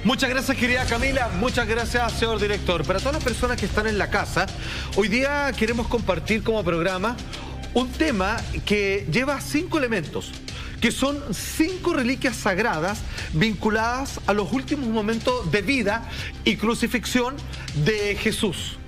Muchas gracias, querida Camila. Muchas gracias, señor director. Para todas las personas que están en la casa, hoy día queremos compartir como programa un tema que lleva 5 elementos, que son 5 reliquias sagradas vinculadas a los últimos momentos de vida y crucifixión de Jesús.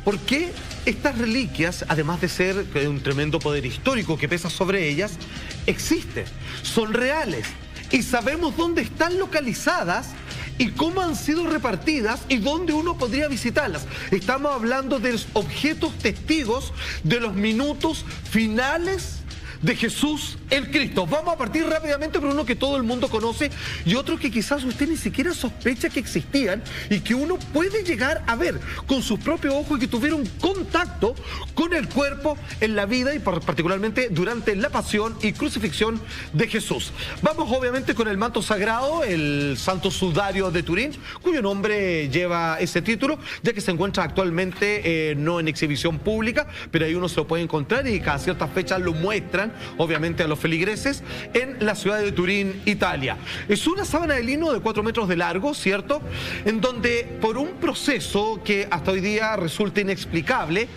¿Por qué estas reliquias, además de ser un tremendo poder histórico que pesa sobre ellas, existen, son reales y sabemos dónde están localizadas y cómo han sido repartidas y dónde uno podría visitarlas? Estamos hablando de los objetos testigos de los minutos finales de Jesús el Cristo. Vamos a partir rápidamente por uno que todo el mundo conoce y otro que quizás usted ni siquiera sospecha que existían y que uno puede llegar a ver con sus propios ojos y que tuvieron contacto con el cuerpo en la vida y particularmente durante la pasión y crucifixión de Jesús. Vamos obviamente con el manto sagrado, el Santo Sudario de Turín, cuyo nombre lleva ese título, ya que se encuentra actualmente no en exhibición pública, pero ahí uno se lo puede encontrar y cada ciertas fechas lo muestran obviamente a los feligreses en la ciudad de Turín, Italia. Es una sábana de lino de 4 metros de largo, ¿cierto? En donde por un proceso que hasta hoy día resulta inexplicable,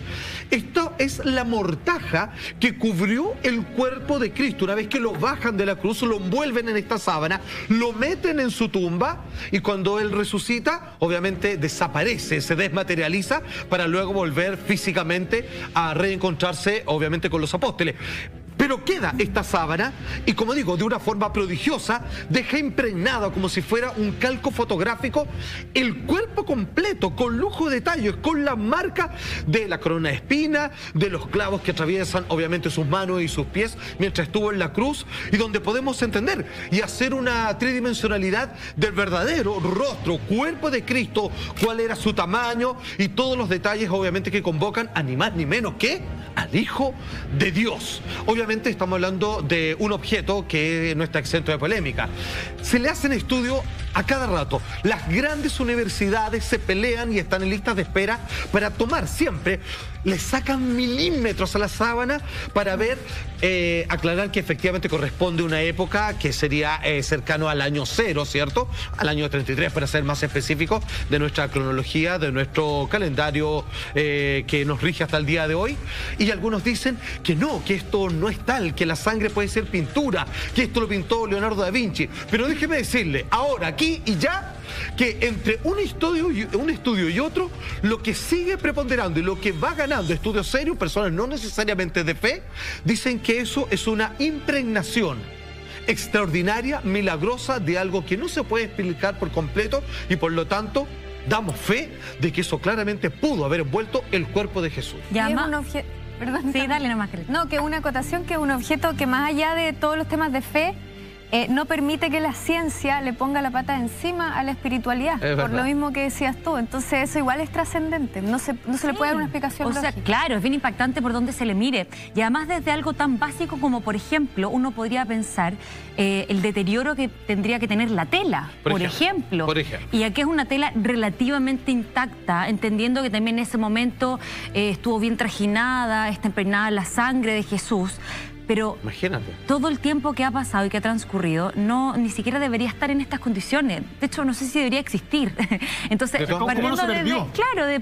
esto es la mortaja que cubrió el cuerpo de Cristo. Una vez que lo bajan de la cruz, lo envuelven en esta sábana, lo meten en su tumba y cuando él resucita, obviamente desaparece, se desmaterializa para luego volver físicamente a reencontrarse obviamente con los apóstoles. Pero queda esta sábana y, como digo, de una forma prodigiosa, deja impregnado como si fuera un calco fotográfico el cuerpo completo, con lujo de detalles, con la marca de la corona de espina, de los clavos que atraviesan obviamente sus manos y sus pies mientras estuvo en la cruz, y donde podemos entender y hacer una tridimensionalidad del verdadero rostro, cuerpo de Cristo, cuál era su tamaño y todos los detalles obviamente que convocan a ni más ni menos que al Hijo de Dios. Obviamente estamos hablando de un objeto que no está exento de polémica. Se le hacen estudios a cada rato. Las grandes universidades se pelean y están en listas de espera para tomar siempre. Le sacan milímetros a la sábana para ver, aclarar que efectivamente corresponde a una época que sería cercano al año 0, ¿cierto? Al año 33, para ser más específico, de nuestra cronología, de nuestro calendario que nos rige hasta el día de hoy. Y algunos dicen que no, que esto no es tal, que la sangre puede ser pintura, que esto lo pintó Leonardo da Vinci. Pero déjeme decirle, ahora, aquí y ya, que entre un estudio y otro, lo que sigue preponderando y lo que va ganando estudios serios, personas no necesariamente de fe, dicen que eso es una impregnación extraordinaria, milagrosa, de algo que no se puede explicar por completo y por lo tanto damos fe de que eso claramente pudo haber envuelto el cuerpo de Jesús. Perdón, sí, dale nomás. No, que una acotación, que un objeto que más allá de todos los temas de fe, no permite que la ciencia le ponga la pata encima a la espiritualidad, por lo mismo que decías tú. Entonces eso igual es trascendente, no se le puede dar una explicación lógica. Sea, claro, es bien impactante por donde se le mire. Y además desde algo tan básico como, por ejemplo, uno podría pensar el deterioro que tendría que tener la tela, por ejemplo. Y aquí es una tela relativamente intacta, entendiendo que también en ese momento estuvo bien trajinada, está impregnada la sangre de Jesús. Pero imagínate, todo el tiempo que ha pasado y que ha transcurrido, ni siquiera debería estar en estas condiciones. De hecho, no sé si debería existir. Entonces,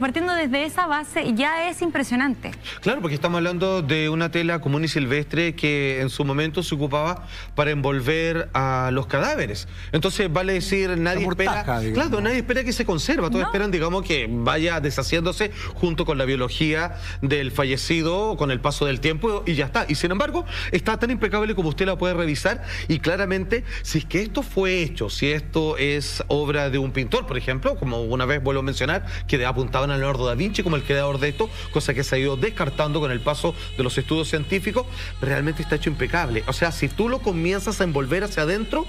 partiendo desde esa base, ya es impresionante. Claro, porque estamos hablando de una tela común y silvestre que en su momento se ocupaba para envolver a los cadáveres. Entonces, vale decir, nadie espera que se conserva. Todos esperan, digamos, que vaya deshaciéndose junto con la biología del fallecido, con el paso del tiempo, y ya está. Y sin embargo, está tan impecable como usted la puede revisar y claramente, si es que esto fue hecho, si esto es obra de un pintor, por ejemplo, como una vez vuelvo a mencionar, que apuntaban a Leonardo da Vinci como el creador de esto, cosa que se ha ido descartando con el paso de los estudios científicos, realmente está hecho impecable. O sea, si tú lo comienzas a envolver hacia adentro,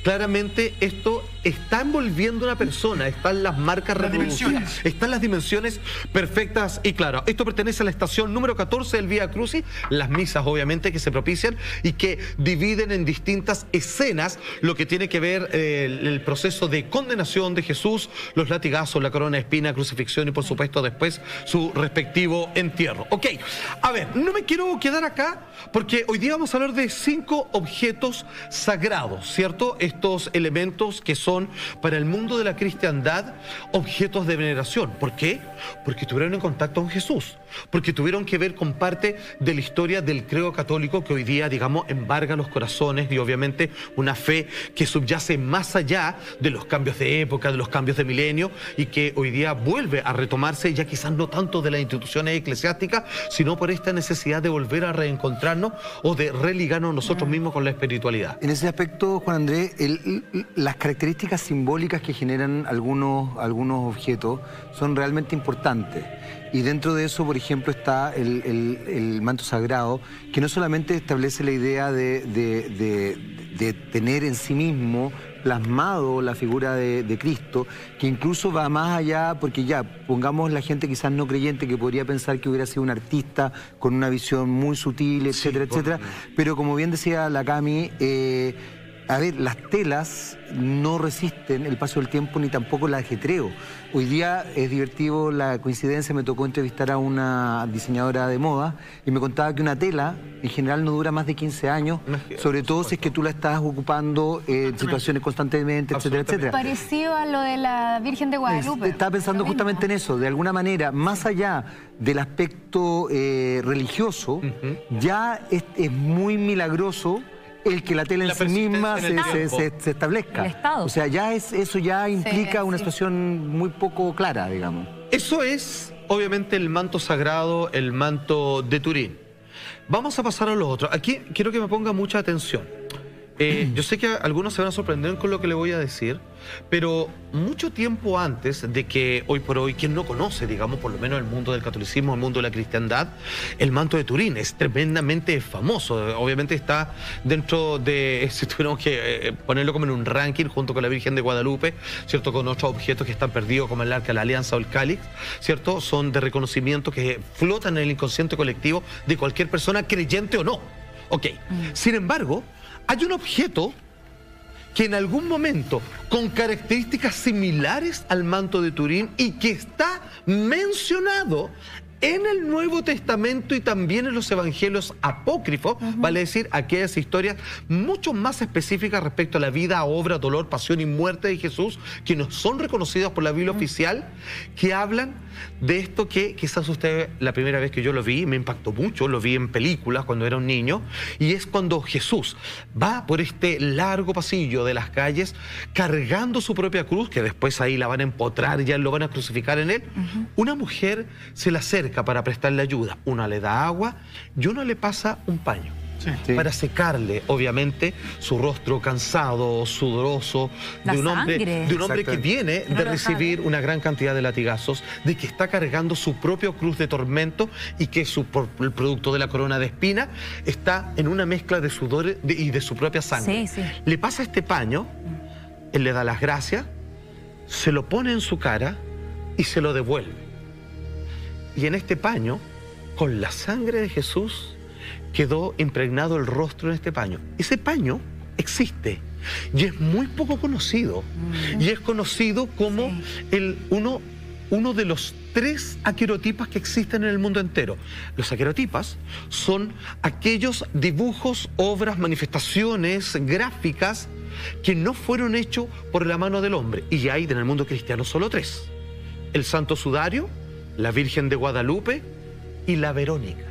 claramente esto está envolviendo a una persona, están las marcas reproducidas, están las dimensiones perfectas y claras. Esto pertenece a la estación número 14 del Vía Crucis, las misas obviamente que se propician y que dividen en distintas escenas lo que tiene que ver el proceso de condenación de Jesús, los latigazos, la corona de espina, crucifixión y por supuesto después su respectivo entierro. Ok, a ver, no me quiero quedar acá porque hoy día vamos a hablar de 5 objetos sagrados, ¿cierto? tanto, estos elementos que son para el mundo de la cristiandad objetos de veneración. ¿Por qué? Porque estuvieron en contacto con Jesús, porque tuvieron que ver con parte de la historia del credo católico que hoy día, digamos, embarga los corazones, y obviamente una fe que subyace más allá de los cambios de época, de los cambios de milenio, y que hoy día vuelve a retomarse, ya quizás no tanto de las instituciones eclesiásticas, sino por esta necesidad de volver a reencontrarnos o de religarnos nosotros mismos con la espiritualidad. En ese aspecto, Juan Andrés, las características simbólicas que generan algunos objetos son realmente importantes. Y dentro de eso, por ejemplo, está el manto sagrado, que no solamente establece la idea de tener en sí mismo plasmado la figura de Cristo, que incluso va más allá, porque ya, pongamos la gente quizás no creyente que podría pensar que hubiera sido un artista con una visión muy sutil, etcétera, etcétera, pero como bien decía la Cami, a ver, las telas no resisten el paso del tiempo ni tampoco el ajetreo. Hoy día es divertido la coincidencia, me tocó entrevistar a una diseñadora de moda y me contaba que una tela en general no dura más de 15 años, sobre todo si es que tú la estás ocupando en situaciones constantemente, etcétera, etcétera. Parecido a lo de la Virgen de Guadalupe. Estaba pensando justamente en eso, de alguna manera, más allá del aspecto religioso, ya es muy milagroso el que la tela en sí misma se establezca. O sea, ya eso ya implica una situación muy poco clara, digamos. Eso es, obviamente, el manto sagrado, el manto de Turín. Vamos a pasar a lo otro. Aquí quiero que me ponga mucha atención. Yo sé que algunos se van a sorprender con lo que le voy a decir, pero mucho tiempo antes de que hoy por hoy, quien no conoce, digamos, por lo menos el mundo del catolicismo, el mundo de la cristiandad, el manto de Turín es tremendamente famoso. Obviamente está dentro de, si tuviéramos que ponerlo como en un ranking junto con la Virgen de Guadalupe, ¿cierto? Con otros objetos que están perdidos como el Arca de la Alianza o el Cáliz, ¿cierto? Son de reconocimiento que flotan en el inconsciente colectivo de cualquier persona, creyente o no. Ok. Sin embargo, hay un objeto que en algún momento, con características similares al manto de Turín y que está mencionado en el Nuevo Testamento y también en los evangelios apócrifos, vale decir, aquellas historias mucho más específicas respecto a la vida, obra, dolor, pasión y muerte de Jesús, que no son reconocidas por la Biblia oficial, que hablan de esto que quizás usted, la primera vez que yo lo vi, me impactó mucho, lo vi en películas cuando era un niño, y es cuando Jesús va por este largo pasillo de las calles cargando su propia cruz, que después ahí la van a empotrar, ya lo van a crucificar en él. Una mujer se le acerca para prestarle ayuda. Una le da agua y uno le pasa un paño para secarle, obviamente, su rostro cansado, sudoroso, de un hombre que viene de recibir una gran cantidad de latigazos, de que está cargando su propia cruz de tormento y que el producto de la corona de espina está en una mezcla de sudor y de su propia sangre. Le pasa este paño, él le da las gracias, se lo pone en su cara y se lo devuelve. Y en este paño, con la sangre de Jesús, quedó impregnado el rostro en este paño. Ese paño existe y es muy poco conocido. Y es conocido como uno de los 3 aquerotipas que existen en el mundo entero. Los aquerotipas son aquellos dibujos, obras, manifestaciones gráficas que no fueron hechos por la mano del hombre. Y hay en el mundo cristiano solo 3. El Santo Sudario, la Virgen de Guadalupe y la Verónica.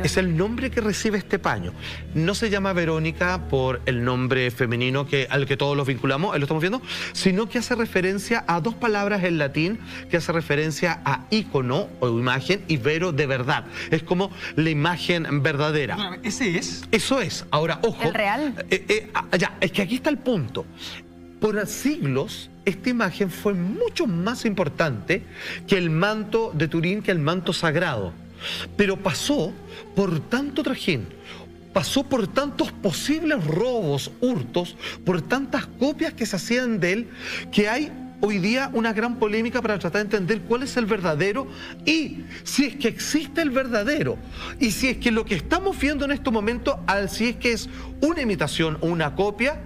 Es el nombre que recibe este paño. No se llama Verónica por el nombre femenino al que todos los vinculamos, ahí lo estamos viendo, sino que hace referencia a 2 palabras en latín que hace referencia a ícono o imagen y vero de verdad. Es como la imagen verdadera. ¿Ese es? Eso es. Ahora, ojo. ¿El real? Es que aquí está el punto. Por siglos, esta imagen fue mucho más importante que el manto de Turín, que el manto sagrado. Pero pasó por tanto trajín, pasó por tantos posibles robos, hurtos, por tantas copias que se hacían de él, que hay hoy día una gran polémica para tratar de entender cuál es el verdadero y si es que existe el verdadero. Y si es que lo que estamos viendo en estos momentos, si es que es una imitación o una copia,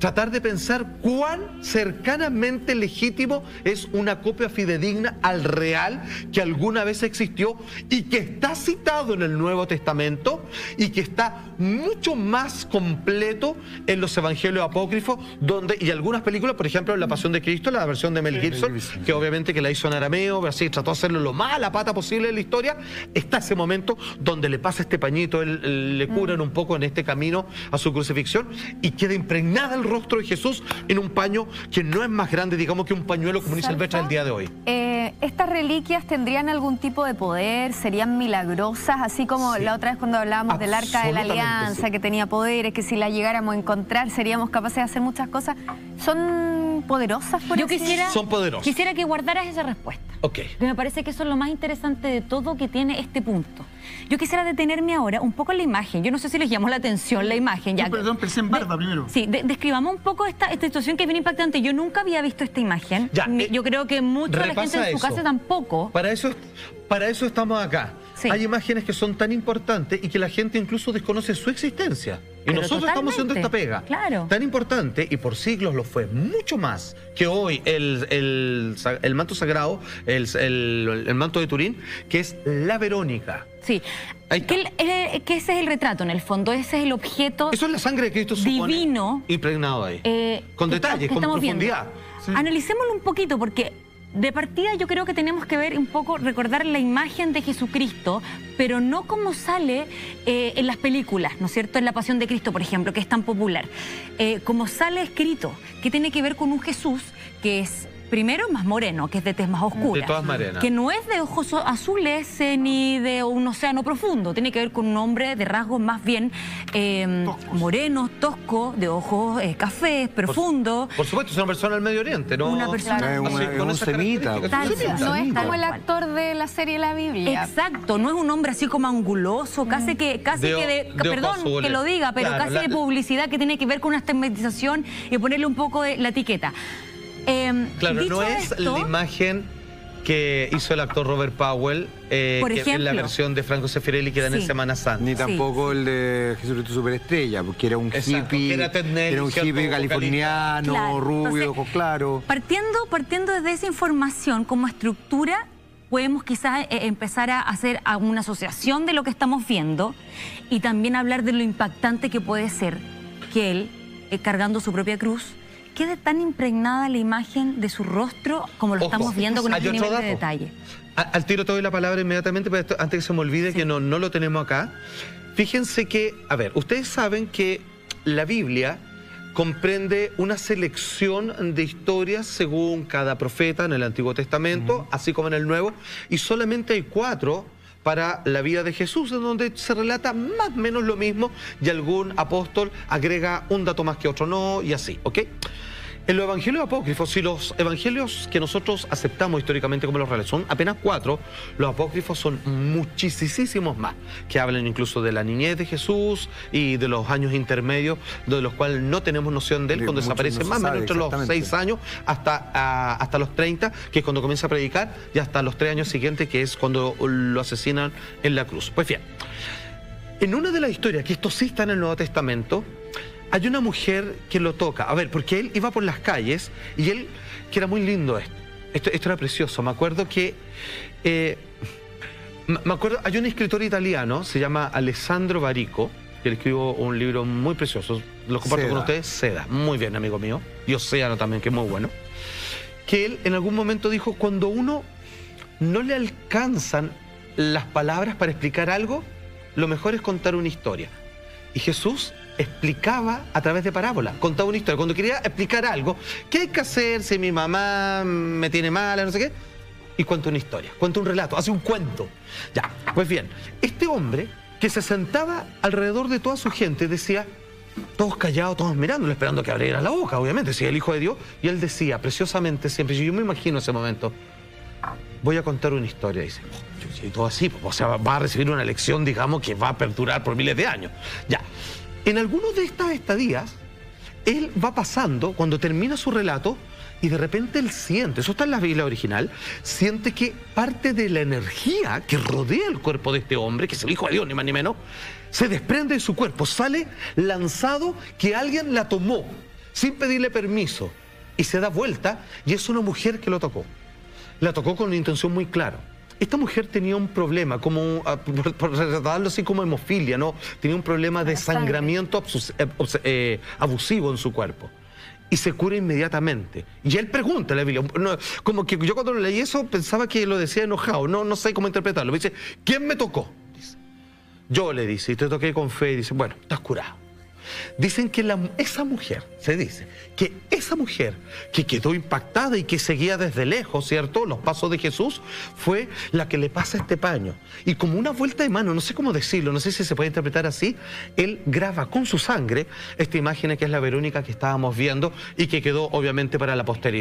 tratar de pensar cuán cercanamente legítimo es una copia fidedigna al real que alguna vez existió y que está citado en el Nuevo Testamento y que está mucho más completo en los evangelios apócrifos, y algunas películas, por ejemplo, La Pasión de Cristo, la versión de Mel Gibson, que obviamente que la hizo en arameo, pero así trató de hacerlo lo más a la pata posible en la historia. Está ese momento donde le pasa este pañito, le curan un poco en este camino a su crucifixión y queda impregnada el rostro de Jesús en un paño que no es más grande, digamos, que un pañuelo común y silvestre del día de hoy. ¿Estas reliquias tendrían algún tipo de poder? ¿Serían milagrosas? Así como la otra vez cuando hablábamos del Arca de la Alianza, que tenía poderes, que si la llegáramos a encontrar seríamos capaces de hacer muchas cosas. ¿Son poderosas, por Son poderosas. Quisiera que guardaras esa respuesta. Ok. Que me parece que eso es lo más interesante de todo que tiene este punto. Yo quisiera detenerme ahora un poco en la imagen. Yo no sé si les llamó la atención la imagen. Ya, perdón, pensé en barba primero. Sí, describamos un poco esta situación que es bien impactante. Yo nunca había visto esta imagen. Yo creo que mucha de la gente en su casa tampoco. Para eso estamos acá. Sí. Hay imágenes que son tan importantes y que la gente incluso desconoce su existencia. Y pero nosotros estamos haciendo esta pega. Claro. Tan importante, y por siglos lo fue, mucho más que hoy el manto sagrado, el manto de Turín, que es la Verónica. Sí, que ese es el retrato en el fondo, ese es el objeto. Eso es la sangre de Cristo divino, impregnado ahí, con detalles, con profundidad. Sí. Analicémoslo un poquito porque de partida yo creo que tenemos que ver un poco, recordar la imagen de Jesucristo, pero no como sale en las películas, ¿no es cierto? En La Pasión de Cristo, por ejemplo, que es tan popular. Como sale escrito, que tiene que ver con un Jesús que es, primero, más moreno, que es de tez más oscura. De todas maneras. Que no es de ojos azules ni de un océano profundo. Tiene que ver con un hombre de rasgos más bien morenos, tosco, de ojos cafés, profundos. Por supuesto, es una persona del Medio Oriente, ¿no? Una persona. Un semita. No es como el actor de la serie La Biblia. Exacto, no es un hombre así como anguloso, casi que perdón que lo diga, pero claro, casi de publicidad que tiene que ver con una estigmatización y ponerle un poco de la etiqueta. Claro, no es la imagen que hizo el actor Robert Powell, por ejemplo, en la versión de Franco Sefirelli que era en Semana Santa. Ni tampoco el de Jesucristo Superestrella, porque era un hippie, era un hippie californiano, claro, rubio, ojos claros. Partiendo desde esa información como estructura, podemos quizás empezar a hacer una asociación de lo que estamos viendo y también hablar de lo impactante que puede ser que él, cargando su propia cruz, quede tan impregnada la imagen de su rostro como lo estamos viendo con este nivel de detalle. Al tiro te doy la palabra inmediatamente, pero antes que se me olvide que no lo tenemos acá. Fíjense que, a ver, ustedes saben que la Biblia comprende una selección de historias según cada profeta en el Antiguo Testamento, así como en el Nuevo, y solamente hay 4 para la vida de Jesús, en donde se relata más o menos lo mismo y algún apóstol agrega un dato más que otro no, y así, ¿ok? En los evangelios apócrifos, y los evangelios que nosotros aceptamos históricamente como los reales son apenas 4, los apócrifos son muchísimos más, que hablan incluso de la niñez de Jesús y de los años intermedios, de los cuales no tenemos noción de él, cuando desaparece más o menos entre los 6 años hasta los 30, que es cuando comienza a predicar, y hasta los 3 años siguientes, que es cuando lo asesinan en la cruz. Pues bien, en una de las historias, que esto sí está en el Nuevo Testamento, hay una mujer que lo toca. A ver, porque él iba por las calles y él, que era muy lindo esto era precioso. Me acuerdo que, hay un escritor italiano, se llama Alessandro Barico, que él escribió un libro muy precioso, lo comparto con ustedes, Seda. Muy bien, amigo mío. Y Océano también, que es muy bueno. Que él en algún momento dijo, cuando uno no le alcanzan las palabras para explicar algo, lo mejor es contar una historia. Y Jesús explicaba a través de parábolas, contaba una historia. Cuando quería explicar algo, ¿qué hay que hacer si mi mamá me tiene mala, no sé qué? Y cuenta una historia, cuenta un relato, hace un cuento. Ya, pues bien, este hombre que se sentaba alrededor de toda su gente decía, todos callados, todos mirándolo, esperando que abriera la boca, obviamente, si es el Hijo de Dios, y él decía preciosamente siempre, yo me imagino ese momento, voy a contar una historia, dice, y todo así, o sea, va a recibir una lección, digamos, que va a perdurar por miles de años. Ya. En algunos de estas estadías, él va pasando, cuando termina su relato, y de repente él siente, eso está en la Biblia original, siente que parte de la energía que rodea el cuerpo de este hombre, que es el Hijo de Dios, ni más ni menos, se desprende de su cuerpo, sale lanzado, que alguien la tomó. sin pedirle permiso, y se da vuelta y es una mujer que lo tocó. La tocó con una intención muy clara. Esta mujer tenía un problema, como, por retratarlo así, como hemofilia, ¿no? Tenía un problema de sangramiento abusivo en su cuerpo. Y se cura inmediatamente. Y él pregunta a la Biblia, como que yo cuando leí eso pensaba que lo decía enojado, no sé cómo interpretarlo. Me dice, ¿quién me tocó? Dice, yo le dice, y te toqué con fe, y dice, bueno, estás curado. Dicen que esa mujer, se dice, que esa mujer que quedó impactada y que seguía desde lejos, ¿cierto?, los pasos de Jesús, fue la que le pasa este paño. Y como una vuelta de mano, no sé cómo decirlo, no sé si se puede interpretar así, él graba con su sangre esta imagen que es la Verónica que estábamos viendo y que quedó obviamente para la posteridad.